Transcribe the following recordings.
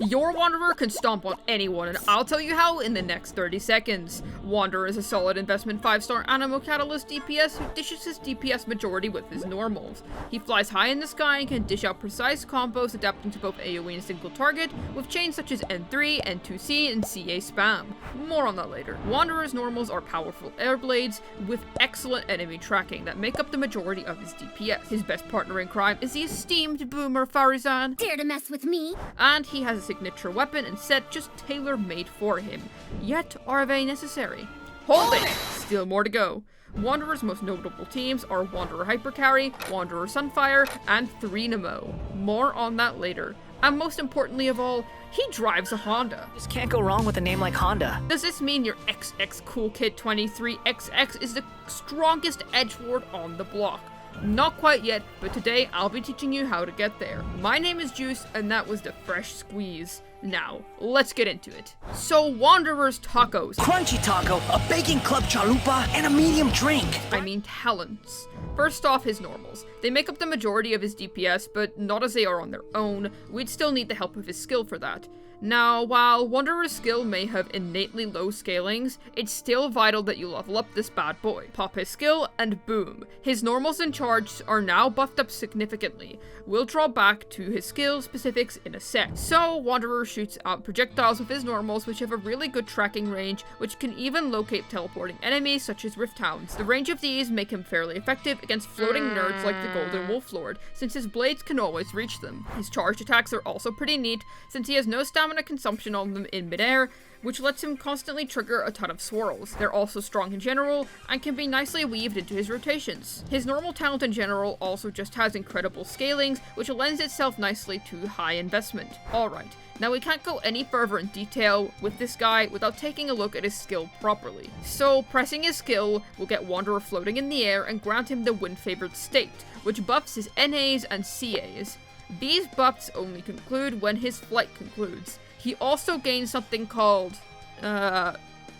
Your Wanderer can stomp on anyone, and I'll tell you how in the next 30 seconds. Wanderer is a solid investment 5-star Animo Catalyst DPS who dishes his DPS majority with his normals. He flies high in the sky and can dish out precise combos adapting to both AoE and single target, with chains such as N3, N2C, and CA spam. More on that later. Wanderer's normals are powerful air blades with excellent enemy tracking that make up the majority of his DPS. His best partner in crime is the esteemed Boomer Farizan. Dare to mess with me? And he has a signature weapon and set just tailor-made for him. Yet, are they necessary? Hold it! Still more to go. Wanderer's most notable teams are Wanderer Hypercarry, Wanderer Sunfire, and 3 Nemo. More on that later. And most importantly of all, he drives a Honda. Just can't go wrong with a name like Honda. Does this mean your XX Cool Kid 23XX is the strongest edgelord on the block? Not quite yet, but today I'll be teaching you how to get there. My name is Juice, and that was the Fresh Squeeze. Now, let's get into it. So, Wanderer's tacos. Crunchy taco, a bacon club chalupa, and a medium drink. I mean talents. First off, his normals. They make up the majority of his DPS, but not as they are on their own. We'd still need the help of his skill for that. Now, while Wanderer's skill may have innately low scalings, it's still vital that you level up this bad boy. Pop his skill, and boom. His normals and charge are now buffed up significantly. We'll draw back to his skill specifics in a sec. So, Wanderer shoots out projectiles with his normals, which have a really good tracking range, which can even locate teleporting enemies such as Rift Hounds. The range of these make him fairly effective against floating nerds like the Golden Wolf Lord, since his blades can always reach them. His charged attacks are also pretty neat, since he has no stamina consumption on them in midair, which lets him constantly trigger a ton of swirls. They're also strong in general, and can be nicely weaved into his rotations. His normal talent in general also just has incredible scalings, which lends itself nicely to high investment. Alright, now we can't go any further in detail with this guy without taking a look at his skill properly. So, pressing his skill will get Wanderer floating in the air and grant him the wind-favored state, which buffs his NAs and CAs. These buffs only conclude when his flight concludes. He also gains something called,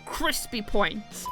crispy points.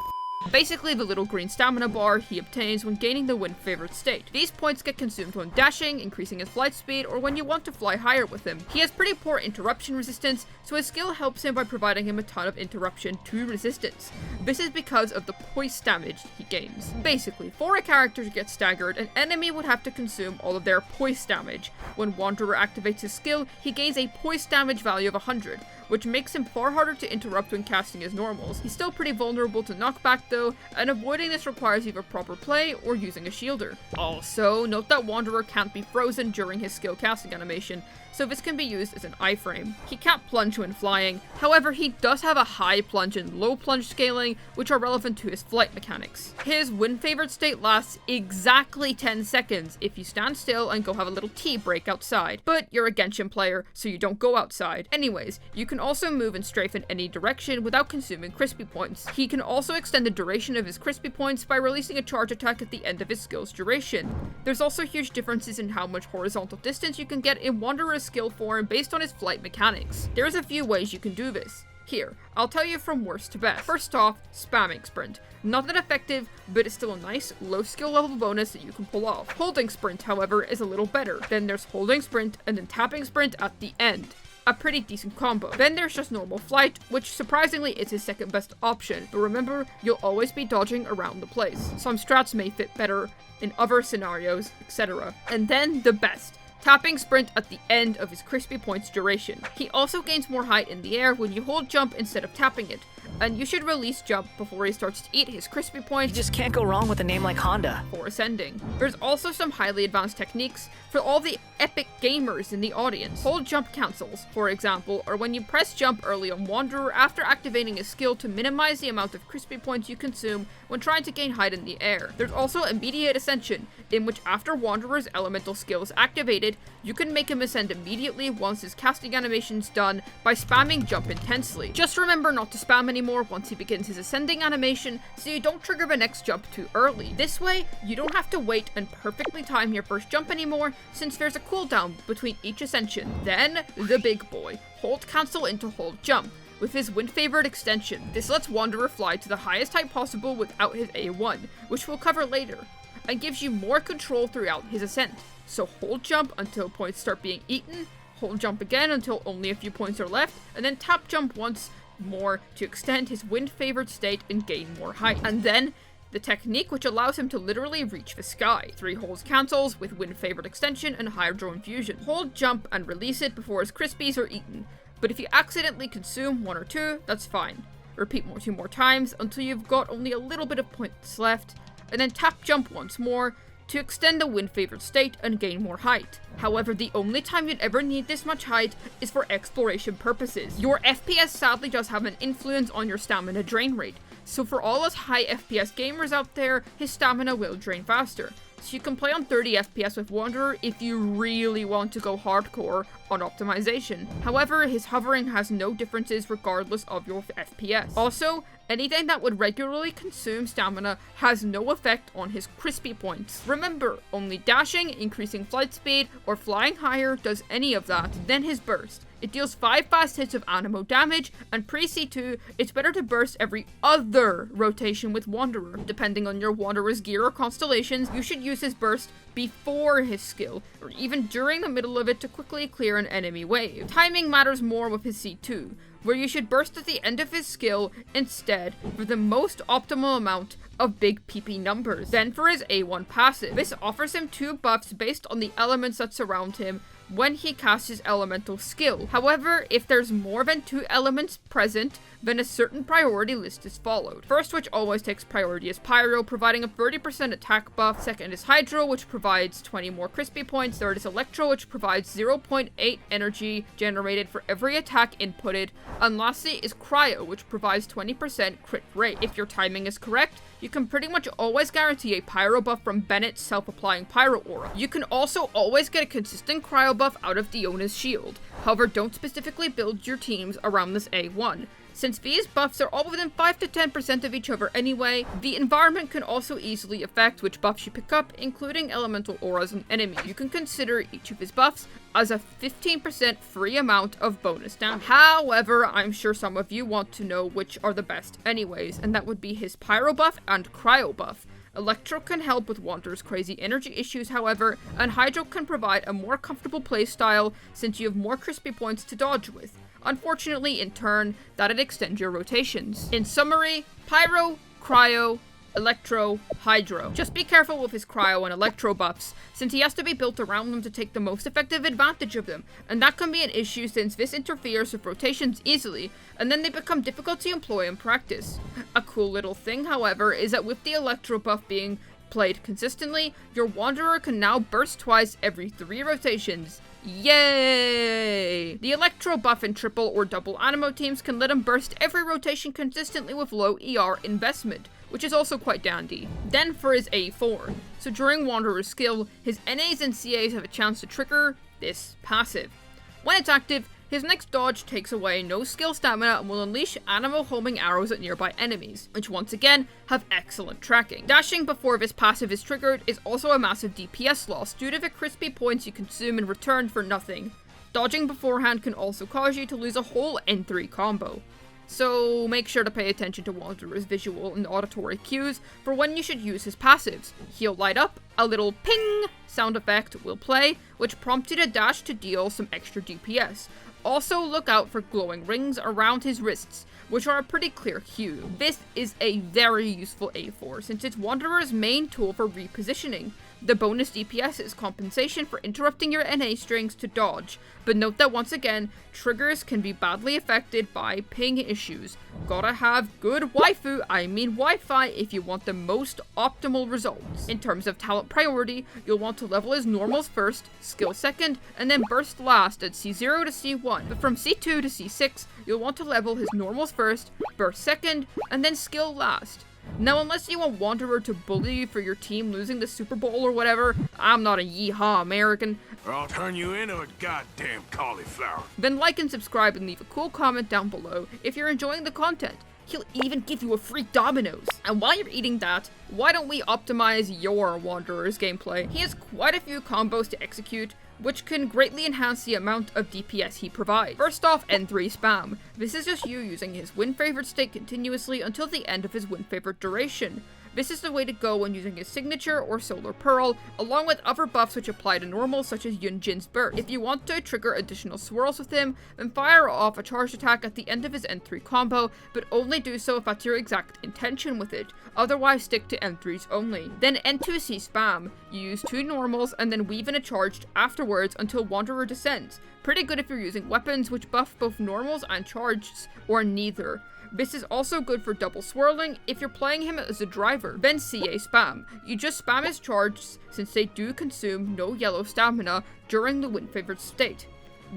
Basically the little green stamina bar he obtains when gaining the wind-favored state. These points get consumed when dashing, increasing his flight speed, or when you want to fly higher with him. He has pretty poor interruption resistance, so his skill helps him by providing him a ton of interruption to resistance. This is because of the poise damage he gains. Basically, for a character to get staggered, an enemy would have to consume all of their poise damage. When Wanderer activates his skill, he gains a poise damage value of 100, which makes him far harder to interrupt when casting his normals. He's still pretty vulnerable to knockback though, and avoiding this requires either proper play or using a shielder. Also, note that Wanderer can't be frozen during his skill casting animation, so this can be used as an iframe. He can't plunge when flying, however he does have a high plunge and low plunge scaling, which are relevant to his flight mechanics. His wind-favored state lasts exactly 10 seconds if you stand still and go have a little tea break outside, but you're a Genshin player, so you don't go outside. Anyways, you can also move and strafe in any direction without consuming crispy points. He can also extend the duration of his crispy points by releasing a charge attack at the end of his skill's duration. There's also huge differences in how much horizontal distance you can get in Wanderer's skill form based on his flight mechanics. There's a few ways you can do this. Here, I'll tell you from worst to best. First off, spamming sprint. Not that effective, but it's still a nice, low skill level bonus that you can pull off. Holding sprint, however, is a little better. Then there's holding sprint, and then tapping sprint at the end. A pretty decent combo. Then there's just normal flight, which surprisingly is his second best option, but remember, you'll always be dodging around the place. Some strats may fit better in other scenarios, etc. And then the best. Tapping sprint at the end of his crispy points duration. He also gains more height in the air when you hold jump instead of tapping it, and you should release jump before he starts to eat his crispy points. You just can't go wrong with a name like Honda. For ascending. There's also some highly advanced techniques for all the epic gamers in the audience. Hold jump cancels, for example, or when you press jump early on Wanderer after activating his skill to minimize the amount of crispy points you consume when trying to gain height in the air. There's also immediate ascension, in which after Wanderer's elemental skill is activated, you can make him ascend immediately once his casting animation's done by spamming jump intensely. Just remember not to spam anymore once he begins his ascending animation, so you don't trigger the next jump too early. This way, you don't have to wait and perfectly time your first jump anymore, since there's a cooldown between each ascension. Then, the big boy. Hold cancel into hold jump. With his wind-favored extension, this lets Wanderer fly to the highest height possible without his A1, which we'll cover later, and gives you more control throughout his ascent. So hold jump until points start being eaten, hold jump again until only a few points are left, and then tap jump once more to extend his wind-favored state and gain more height. And then the technique which allows him to literally reach the sky. 3 holds cancels with wind-favored extension and hydro infusion. Hold jump and release it before his crispies are eaten, but if you accidentally consume 1 or 2, that's fine. Repeat 2 more times until you've got only a little bit of points left, and then tap jump once more to extend the wind-favored state and gain more height. However, the only time you'd ever need this much height is for exploration purposes. Your FPS sadly does have an influence on your stamina drain rate, so for all us high FPS gamers out there, his stamina will drain faster. So you can play on 30 FPS with Wanderer if you really want to go hardcore on optimization. However, his hovering has no differences regardless of your FPS. Also, anything that would regularly consume stamina has no effect on his crispy points. Remember, only dashing, increasing flight speed, or flying higher does any of that. Then his burst. It deals 5 fast hits of animo damage, and pre-C2, it's better to burst every other rotation with Wanderer. Depending on your Wanderer's gear or constellations, you should use his burst before his skill, or even during the middle of it to quickly clear an enemy wave. Timing matters more with his C2, where you should burst at the end of his skill instead for the most optimal amount of big PP numbers. Then for his A1 passive, this offers him 2 buffs based on the elements that surround him when he casts his elemental skill. However, if there's more than 2 elements present, then a certain priority list is followed. First, which always takes priority, is Pyro, providing a 30% attack buff. Second is Hydro, which provides 20 more crispy points. Third is Electro, which provides 0.8 energy generated for every attack inputted. And lastly is Cryo, which provides 20% crit rate. If your timing is correct, you can pretty much always guarantee a Pyro buff from Bennett's self-applying Pyro Aura. You can also always get a consistent Cryo buff out of Diona's shield. However, don't specifically build your teams around this A1. Since these buffs are all within 5 to 10% of each other anyway, the environment can also easily affect which buffs you pick up, including elemental auras and enemies. You can consider each of his buffs as a 15% free amount of bonus damage. However, I'm sure some of you want to know which are the best anyways, and that would be his Pyro buff and Cryo buff. Electro can help with Wanderer's crazy energy issues, however, and Hydro can provide a more comfortable playstyle since you have more crispy points to dodge with. Unfortunately, in turn, that'd extend your rotations. In summary, Pyro, Cryo, Electro, Hydro. Just be careful with his Cryo and Electro buffs, since he has to be built around them to take the most effective advantage of them, and that can be an issue since this interferes with rotations easily, and then they become difficult to employ in practice. A cool little thing, however, is that with the Electro buff being played consistently, your Wanderer can now burst twice every 3 rotations. Yay! The Electro buff in triple or double animo teams can let him burst every rotation consistently with low ER investment, which is also quite dandy. Then for his A4. So during Wanderer's skill, his NAs and CAs have a chance to trigger this passive. When it's active, his next dodge takes away no skill stamina and will unleash animo homing arrows at nearby enemies, which once again have excellent tracking. Dashing before this passive is triggered is also a massive DPS loss due to the crispy points you consume in return for nothing. Dodging beforehand can also cause you to lose a whole N3 combo. So make sure to pay attention to Wanderer's visual and auditory cues for when you should use his passives. He'll light up, a little ping sound effect will play, which prompts you to dash to deal some extra DPS. Also look out for glowing rings around his wrists, which are a pretty clear cue. This is a very useful A4 since it's Wanderer's main tool for repositioning. The bonus DPS is compensation for interrupting your NA strings to dodge, but note that once again, triggers can be badly affected by ping issues. Gotta have good Wi-Fi if you want the most optimal results. In terms of talent priority, you'll want to level his normals first, skill second, and then burst last at C0 to C1. But from C2 to C6, you'll want to level his normals first, burst second, and then skill last. Now, unless you want Wanderer to bully you for your team losing the Super Bowl or whatever, I'm not a yeehaw American, or I'll turn you into a goddamn cauliflower. Then like and subscribe and leave a cool comment down below if you're enjoying the content. He'll even give you a free Domino's. And while you're eating that, why don't we optimize your Wanderer's gameplay? He has quite a few combos to execute, which can greatly enhance the amount of DPS he provides. First off, N3 spam. This is just you using his wind favored state continuously until the end of his wind favored duration. This is the way to go when using his signature or Solar Pearl, along with other buffs which apply to normals such as Yunjin's Burst. If you want to trigger additional swirls with him, then fire off a charged attack at the end of his N3 combo, but only do so if that's your exact intention with it, otherwise stick to N3s only. Then N2C spam, you use 2 normals and then weave in a charged afterwards until Wanderer descends. Pretty good if you're using weapons which buff both normals and chargeds, or neither. This is also good for double swirling if you're playing him as a driver. Then CA spam. You just spam his charges since they do consume no yellow stamina during the win favored state.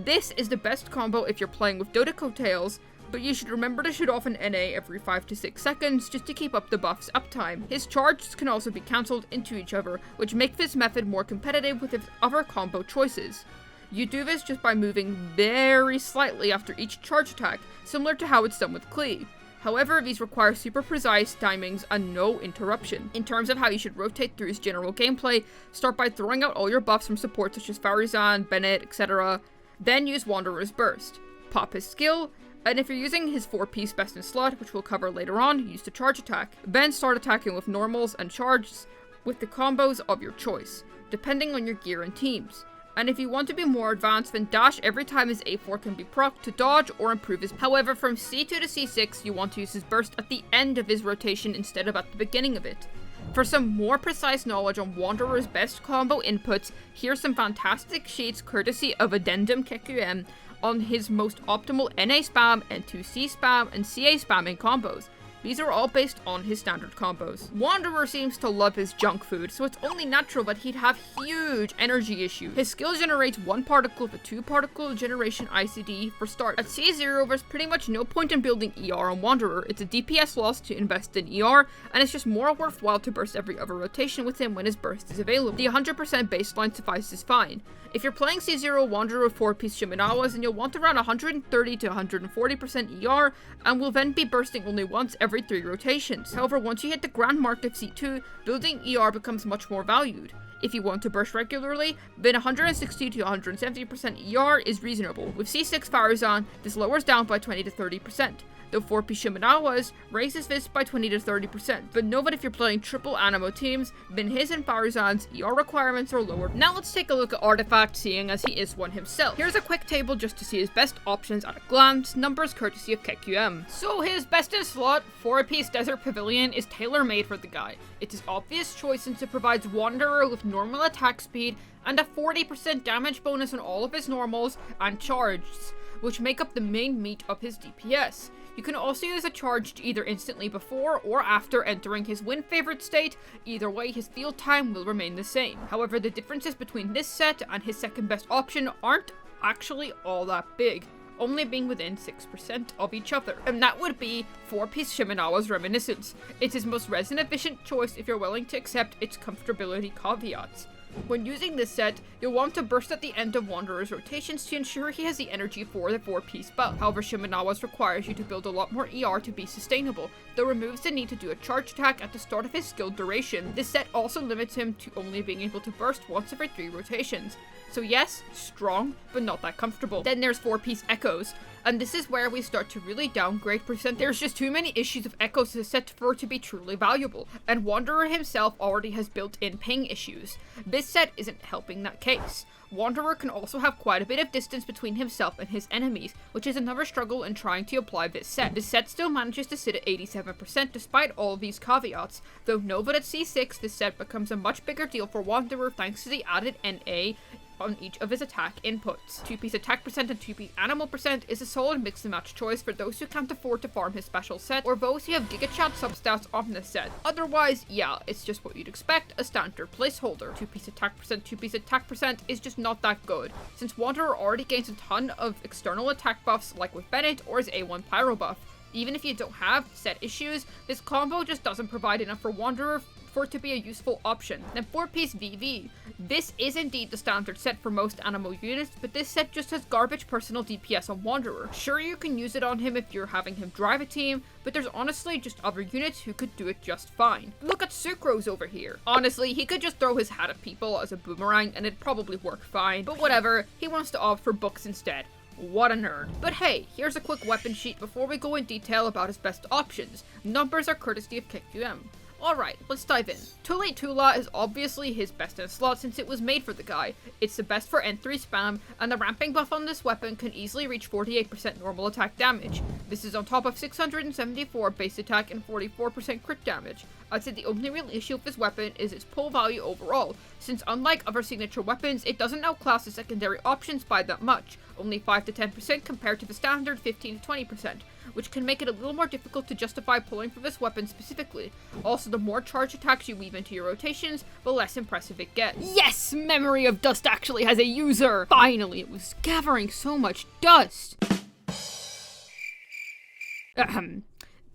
This is the best combo if you're playing with Dodeco Tails, but you should remember to shoot off an NA every 5 to 6 seconds just to keep up the buff's uptime. His charges can also be cancelled into each other, which make this method more competitive with its other combo choices. You do this just by moving very slightly after each charge attack, similar to how it's done with Klee. However, these require super precise timings and no interruption. In terms of how you should rotate through his general gameplay, start by throwing out all your buffs from support such as Farizan, Bennett, etc. Then use Wanderer's Burst. Pop his skill, and if you're using his 4-piece best in slot, which we'll cover later on, use the charge attack. Then start attacking with normals and charges with the combos of your choice, depending on your gear and teams. And if you want to be more advanced, then dash every time his A4 can be procced to dodge or improve his. However, from C2 to C6, you want to use his burst at the end of his rotation instead of at the beginning of it. For some more precise knowledge on Wanderer's best combo inputs, here's some fantastic sheets courtesy of Addendum KQM on his most optimal NA spam, N2C spam, and CA spamming combos. These are all based on his standard combos. Wanderer seems to love his junk food, so it's only natural that he'd have huge energy issues. His skill generates 1 particle with a 2 particle generation ICD for start. At C0, there's pretty much no point in building ER on Wanderer. It's a DPS loss to invest in ER, and it's just more worthwhile to burst every other rotation with him when his burst is available. The 100% baseline suffices fine. If you're playing C0 Wanderer with 4-piece Shiminawas, then you'll want around 130 to 140% ER, and will then be bursting only once every 3 rotations. However, once you hit the grand mark of C2, building ER becomes much more valued. If you want to burst regularly, then 160 to 170% ER is reasonable. With C6 Farizan, this lowers down by 20 to 30%. Though 4-piece Shiminawas raises this by 20 to 30%. But know that if you're playing triple Animo teams, then his and Farizan's ER requirements are lower. Now let's take a look at Artifact, seeing as he is one himself. Here's a quick table just to see his best options at a glance, numbers courtesy of KQM. So his best in slot 4-piece Desert Pavilion is tailor-made for the guy. It's his obvious choice since it provides Wanderer with normal attack speed and a 40% damage bonus on all of his normals and charges, which make up the main meat of his DPS. You can also use a charged either instantly before or after entering his win favorite state. Either way, his field time will remain the same. However, the differences between this set and his second best option aren't actually all that big, only being within 6% of each other. And that would be 4-piece Shiminawa's Reminiscence. It's his most resin efficient choice if you're willing to accept its comfortability caveats. When using this set, you'll want to burst at the end of Wanderer's rotations to ensure he has the energy for the 4-piece buff. However, Shiminawa's requires you to build a lot more ER to be sustainable, though removes the need to do a charge attack at the start of his skill duration. This set also limits him to only being able to burst once every 3 rotations. So yes, strong, but not that comfortable. Then there's 4-piece Echoes, and this is where we start to really downgrade percent. There's just too many issues of Echoes to set for it to be truly valuable, and Wanderer himself already has built-in ping issues. This set isn't helping that case. Wanderer can also have quite a bit of distance between himself and his enemies, which is another struggle in trying to apply this set. This set still manages to sit at 87% despite all of these caveats, though know that at C6 this set becomes a much bigger deal for Wanderer thanks to the added NA on each of his attack inputs. 2-piece attack percent and 2-piece animal percent is a solid mix and match choice for those who can't afford to farm his special set, or those who have Gigachat substats on this set. Otherwise, yeah, it's just what you'd expect, a standard placeholder. 2-piece attack percent, 2-piece attack percent is just not that good, since Wanderer already gains a ton of external attack buffs like with Bennett or his A1 Pyro buff. Even if you don't have set issues, this combo just doesn't provide enough for Wanderer for it to be a useful option. Then 4-piece VV. This is indeed the standard set for most Animo units, but this set just has garbage personal DPS on Wanderer. Sure, you can use it on him if you're having him drive a team, but there's honestly just other units who could do it just fine. Look at Sucrose over here. Honestly, he could just throw his hat at people as a boomerang and it'd probably work fine, but whatever, he wants to opt for books instead. What a nerd. But hey, here's a quick weapon sheet before we go in detail about his best options. Numbers are courtesy of KQM. Alright, let's dive in. Too Late Tula is obviously his best in slot since it was made for the guy. It's the best for N3 spam, and the ramping buff on this weapon can easily reach 48% normal attack damage. This is on top of 674 base attack and 44% crit damage. I'd say the only real issue with this weapon is its pull value overall, since unlike other signature weapons, it doesn't outclass the secondary options by that much, only 5 to 10% compared to the standard 15 to 20%, which can make it a little more difficult to justify pulling for this weapon specifically. Also, the more charge attacks you weave into your rotations, the less impressive it gets. Yes! Memory of Dust actually has a user! Finally, it was gathering so much dust!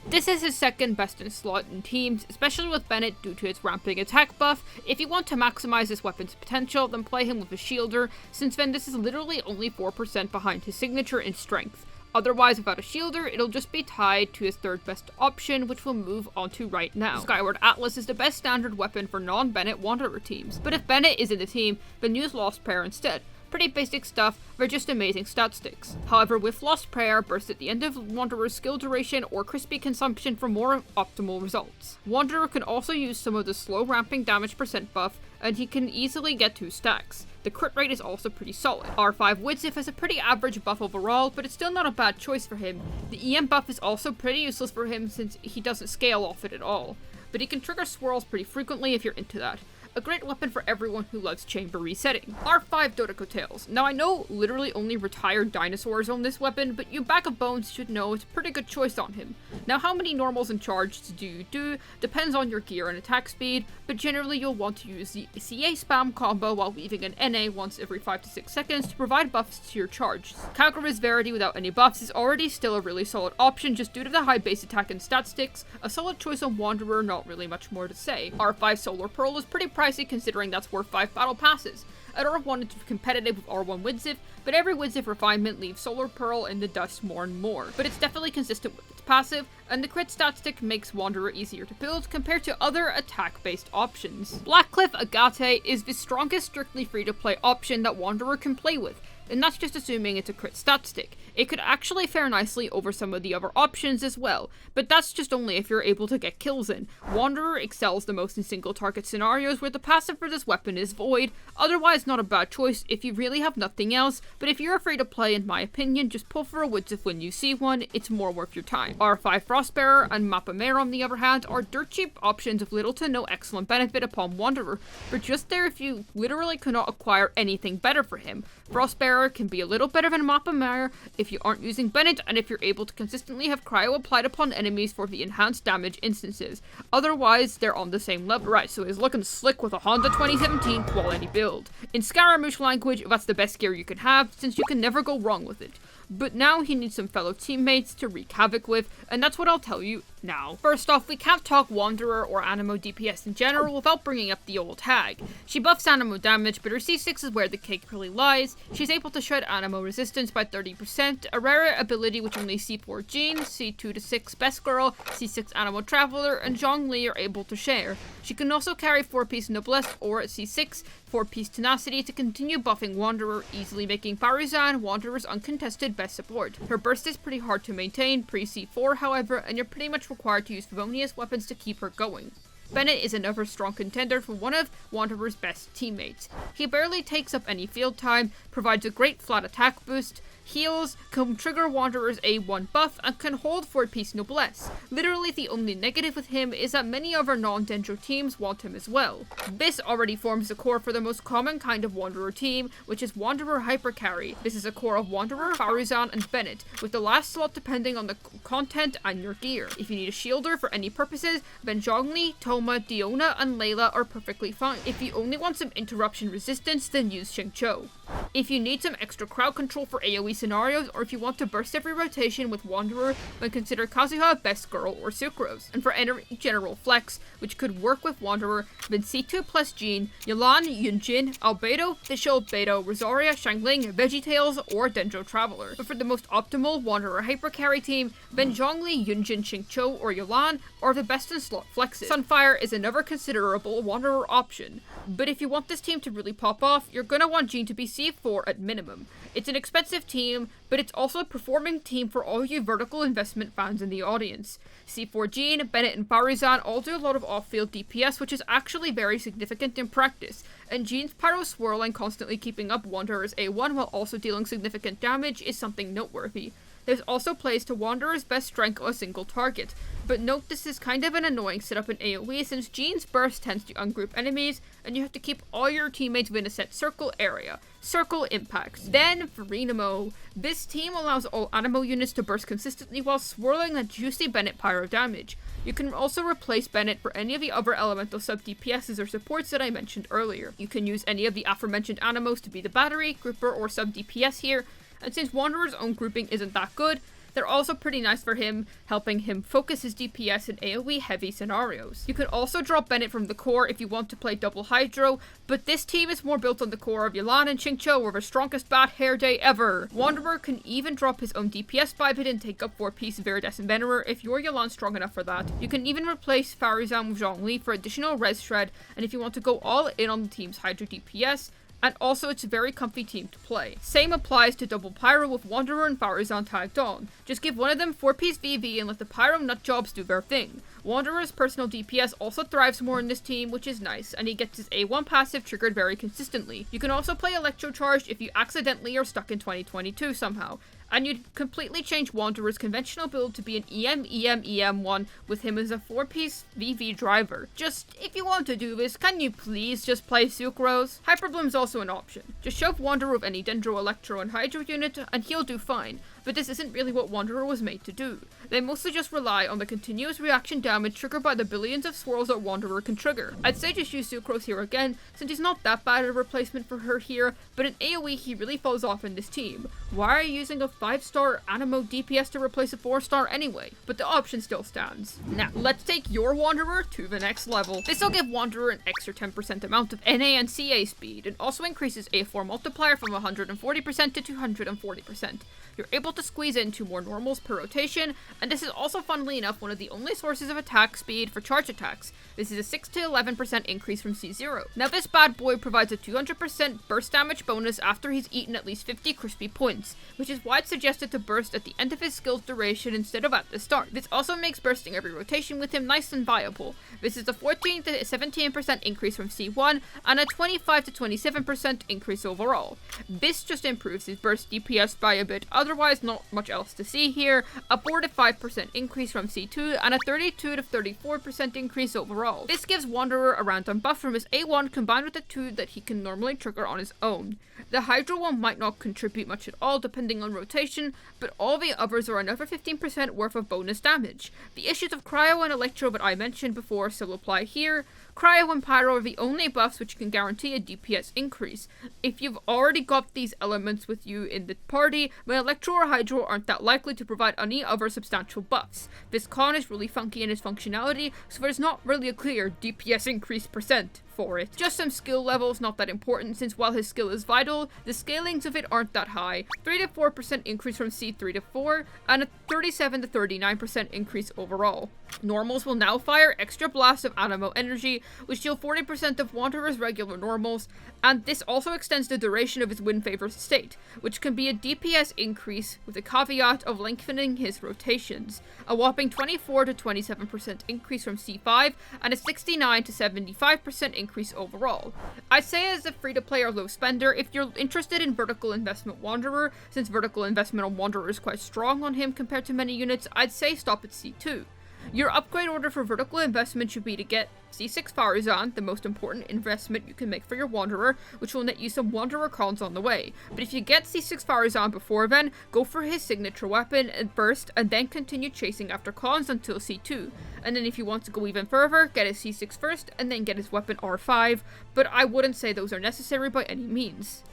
This is his second best in slot in teams, especially with Bennett due to its ramping attack buff. If you want to maximize this weapon's potential, then play him with a shielder, since then this is literally only 4% behind his signature in strength. Otherwise, without a shielder, it'll just be tied to his third best option, which we'll move on to right now. Skyward Atlas is the best standard weapon for non-Bennett Wanderer teams, but if Bennett is in the team, then use Lost Prayer instead. Pretty basic stuff, but just amazing stat sticks. However, with Lost Prayer, burst at the end of Wanderer's skill duration or crispy consumption for more optimal results. Wanderer can also use some of the slow ramping damage percent buff, and he can easily get 2 stacks. The crit rate is also pretty solid. R5 Widsif has a pretty average buff overall, but it's still not a bad choice for him. The EM buff is also pretty useless for him since he doesn't scale off it at all, but he can trigger swirls pretty frequently if you're into that. A great weapon for everyone who loves chamber resetting. R5 Dodoko Tails. Now I know literally only retired dinosaurs own this weapon, but you Bag of Bones should know it's a pretty good choice on him. Now how many normals and charges do you do depends on your gear and attack speed, but generally you'll want to use the CA spam combo while weaving an NA once every 5 to 6 seconds to provide buffs to your charges. Kagura's Verity without any buffs is already still a really solid option just due to the high base attack and stat sticks. A solid choice on Wanderer, not really much more to say. R5 Solar Pearl is pretty pricey considering that's worth 5 battle passes. I don't want it to be competitive with R1 Widsif, but every Widsif refinement leaves Solar Pearl in the dust more and more. But it's definitely consistent with its passive, and the crit stat stick makes Wanderer easier to build compared to other attack-based options. Blackcliff Agate is the strongest strictly free-to-play option that Wanderer can play with, and that's just assuming it's a crit stat stick. It could actually fare nicely over some of the other options as well, but that's just only if you're able to get kills in. Wanderer excels the most in single target scenarios where the passive for this weapon is Void, otherwise not a bad choice if you really have nothing else, but if you're afraid to play, in my opinion, just pull for a Widsif when you see one, it's more worth your time. R5 Frostbearer and Mappa Mare on the other hand are dirt cheap options of little to no excellent benefit upon Wanderer, but just there if you literally cannot acquire anything better for him. Frostbearer can be a little better than Mappa Mare if you aren't using Bennett and if you're able to consistently have cryo applied upon enemies for the enhanced damage instances. Otherwise, they're on the same level. Right, so he's looking slick with a Honda 2017 quality build. In Scaramouche language, that's the best gear you can have, since you can never go wrong with it. But now he needs some fellow teammates to wreak havoc with, and that's what I'll tell you now. First off, we can't talk Wanderer or Animo DPS in general without bringing up the old hag. She buffs Animo damage, but her C6 is where the cake really lies. She's able to shred Animo resistance by 30%, a rare ability which only C4 Jean, C2 to 6 Best Girl, C6 Animo Traveler, and Zhongli are able to share. She can also carry 4-piece Noblesse or C6, 4-piece Tenacity to continue buffing Wanderer, easily making Paruzan Wanderer's uncontested best support. Her burst is pretty hard to maintain pre-C4 however, and you're pretty much required to use Favonius weapons to keep her going. Bennett is another strong contender for one of Wanderer's best teammates. He barely takes up any field time, provides a great flat attack boost, heals, can trigger Wanderer's A1 buff, and can hold 4-piece Noblesse. Literally the only negative with him is that many other non-Dendro teams want him as well. This already forms the core for the most common kind of Wanderer team, which is Wanderer Hypercarry. This is a core of Wanderer, Faruzan, and Bennett, with the last slot depending on the content and your gear. If you need a shielder for any purposes, then Zhongli, Toma, Diona, and Layla are perfectly fine. If you only want some interruption resistance, then use Shengqiu. If you need some extra crowd control for AoE scenarios, or if you want to burst every rotation with Wanderer, then consider Kazuha, Best Girl, or Sucrose. And for any general flex, which could work with Wanderer, then C2 plus Jean, Yelan, Yunjin, Albedo, Fischl, Beto, Rosaria, Shangling, VeggieTales, or Dendro Traveler. But for the most optimal Wanderer Hypercarry team, then Zhongli, Yunjin, Xingqiu, or Yelan are the best in slot flexes. Sunfire is another considerable Wanderer option, but if you want this team to really pop off, you're gonna want Jean to be C4 C4 at minimum. It's an expensive team, but it's also a performing team for all you vertical investment fans in the audience. C4 Gene, Bennett, and Farizan all do a lot of off-field DPS, which is actually very significant in practice, and Gene's Pyro Swirl and constantly keeping up Wanderer's A1 while also dealing significant damage is something noteworthy. There's also plays to Wanderer's best strength on a single target, but note this is kind of an annoying setup in AoE since Gene's burst tends to ungroup enemies, and you have to keep all your teammates within a set circle area. Circle impacts. Then, for Renamo, this team allows all Animo units to burst consistently while swirling that juicy Bennett Pyro damage. You can also replace Bennett for any of the other elemental sub-DPSs or supports that I mentioned earlier. You can use any of the aforementioned Animos to be the battery, grouper, or sub-DPS here, and since Wanderer's own grouping isn't that good, they're also pretty nice for him, helping him focus his DPS in AoE heavy scenarios. You could also drop Bennett from the core if you want to play double Hydro, but this team is more built on the core of Yelan and Xingqiu, or the strongest bad hair day ever. Wanderer can even drop his own DPS biped and take up 4-piece Viridescent Venerer if your Yelan strong enough for that. You can even replace Farizan with Zhongli for additional res shred, and if you want to go all in on the team's Hydro DPS, and also it's a very comfy team to play. Same applies to double Pyro with Wanderer and Farizan tagged on. Just give one of them 4-piece VV and let the Pyro nutjobs do their thing. Wanderer's personal DPS also thrives more in this team, which is nice, and he gets his A1 passive triggered very consistently. You can also play Electro Charged if you accidentally are stuck in 2022 somehow, and you'd completely change Wanderer's conventional build to be an EM1 with him as a 4-piece VV driver. Just, if you want to do this, can you please just play Sucrose? Hyperbloom's also an option. Just shove Wanderer with any Dendro, Electro, and Hydro unit, and he'll do fine. But this isn't really what Wanderer was made to do. They mostly just rely on the continuous reaction damage triggered by the billions of swirls that Wanderer can trigger. I'd say just use Sucrose here again, since he's not that bad a replacement for her here, but in AoE he really falls off in this team. Why are you using a 5-star Animo DPS to replace a 4-star anyway? But the option still stands. Now, let's take your Wanderer to the next level. This will give Wanderer an extra 10% amount of NA and CA speed, and also increases A4 multiplier from 140% to 240%. You're able to squeeze in 2 more normals per rotation, and this is also, funnily enough, one of the only sources of attack speed for charge attacks. This is a 6 to 11% increase from C0. Now this bad boy provides a 200% burst damage bonus after he's eaten at least 50 crispy points, which is why it's suggested to burst at the end of his skill's duration instead of at the start. This also makes bursting every rotation with him nice and viable. This is a 14 to 17% increase from C1, and a 25 to 27% increase overall. This just improves his burst DPS by a bit, otherwise not much else to see here. A 4 to 5% increase from C2, and a 32 to 34% increase overall. This gives Wanderer a random buff from his A1 combined with the 2 that he can normally trigger on his own. The Hydro one might not contribute much at all depending on rotation, but all the others are another 15% worth of bonus damage. The issues of Cryo and Electro that I mentioned before still apply here. Cryo and Pyro are the only buffs which can guarantee a DPS increase. If you've already got these elements with you in the party, then Electro or Hydro aren't that likely to provide any other substantial buffs. This con is really funky in its functionality, so there's not really a clear DPS increase percent for it. Just some skill levels, not that important since while his skill is vital, the scalings of it aren't that high. 3 to 4% increase from C3 to 4, and a 37 to 39% increase overall. Normals will now fire extra blasts of Animo energy, which deal 40% of Wanderer's regular normals, and this also extends the duration of his wind favor state, which can be a DPS increase with a caveat of lengthening his rotations. A whopping 24 to 27% increase from C5, and a 69 to 75% increase overall. I'd say as a free-to-play or low spender, if you're interested in vertical investment Wanderer, since vertical investment on Wanderer is quite strong on him compared to many units, I'd say stop at C2. Your upgrade order for vertical investment should be to get C6 Farizan, the most important investment you can make for your Wanderer, which will net you some Wanderer cons on the way. But if you get C6 Farizan before then, go for his signature weapon and burst, and then continue chasing after cons until C2. And then if you want to go even further, get his C6 first, and then get his weapon R5, but I wouldn't say those are necessary by any means.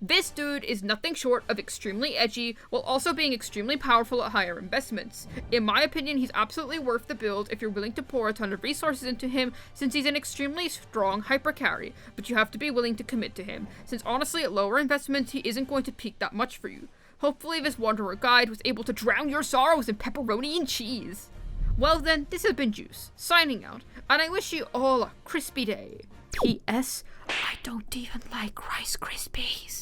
This dude is nothing short of extremely edgy, while also being extremely powerful at higher investments. In my opinion, he's absolutely worth the build if you're willing to pour a ton of resources into him, since he's an extremely strong hyper carry, but you have to be willing to commit to him, since honestly at lower investments he isn't going to peak that much for you. Hopefully this Wanderer guide was able to drown your sorrows in pepperoni and cheese. Well then, this has been Juice, signing out, and I wish you all a crispy day. P.S. I don't even like Rice Krispies.